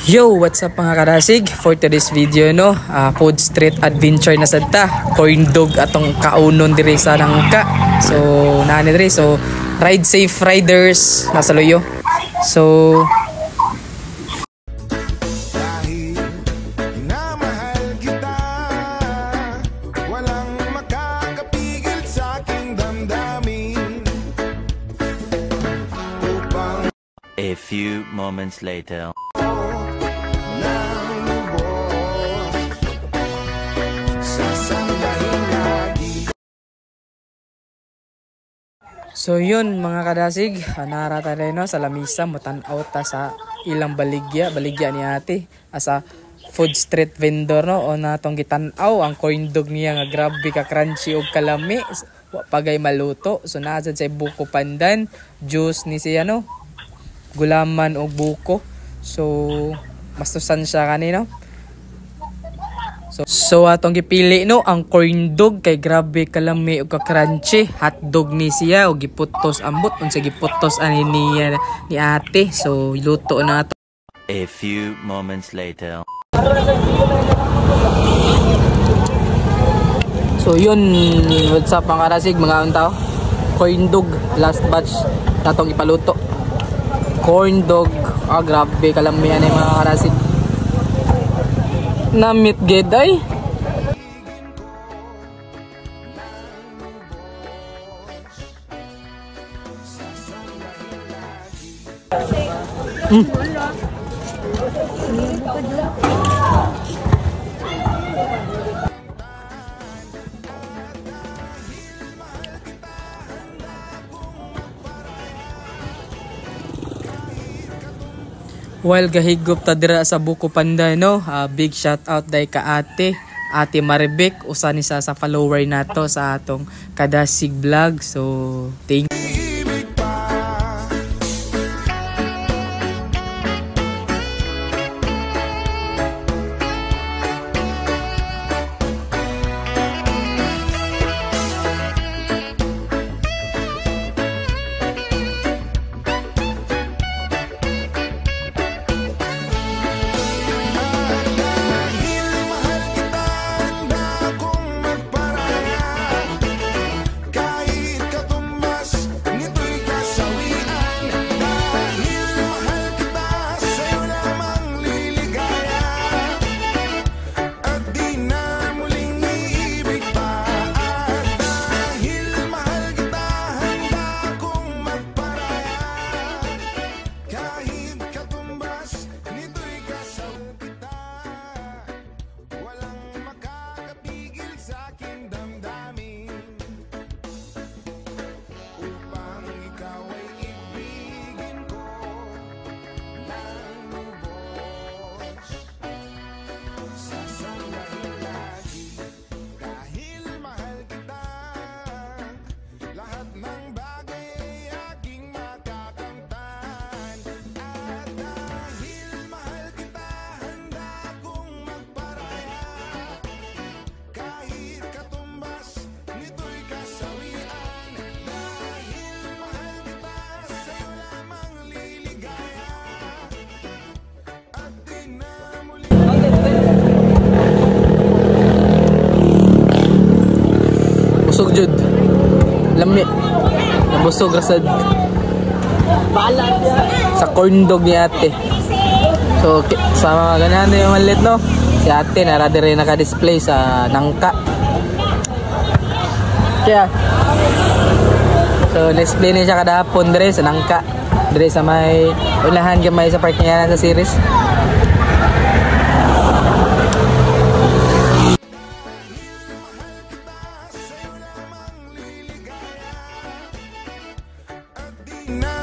Yo, what's up mga karasig? For today's video no, food street adventure na sadta. Corn dog atong kaunon diri sa Nangka. So, naani diri. So, ride safe riders nasa loyo. So, a few moments later. So yun mga kadasig, narata rin no, sa lamisa matan-out ta sa ilang baligya ni ate asa food street vendor no, o natong gitan-aw ang corn dog niya nga grabe ka crunchy og kalami, wa pagay maluto. So nasad sa buko pandan, juice ni siya no, gulaman og buko. So mastusan siya kanino. So atong gipili no ang corn dog kay grabe kalami ug ka-crunchy. Hotdog ni siya og giputos ambot unsa giputos ani niya ni ate. So luto na to. A few moments later. So yun, what's up mga karasig mga tao. Corn dog last batch natong ipaluto. Corn dog, grabe kalami ani mga karasig. Namit ged ay. While gahigop ta dira sa buko pandan no, big shout out day ka Ate Maribek, usa ni sa follower nato sa atong Kadasig vlog. So thank you. Busog jud. Lami. Nabusog rasad. Sa corn dog ni ate. So sa ganyan yung malit no. Si ate nara dire naka-display sa Nangka. Kaya so display ni siya kada hapon dire sa Nangka. Dire sa may unahan gamay sa park niya sa series. Now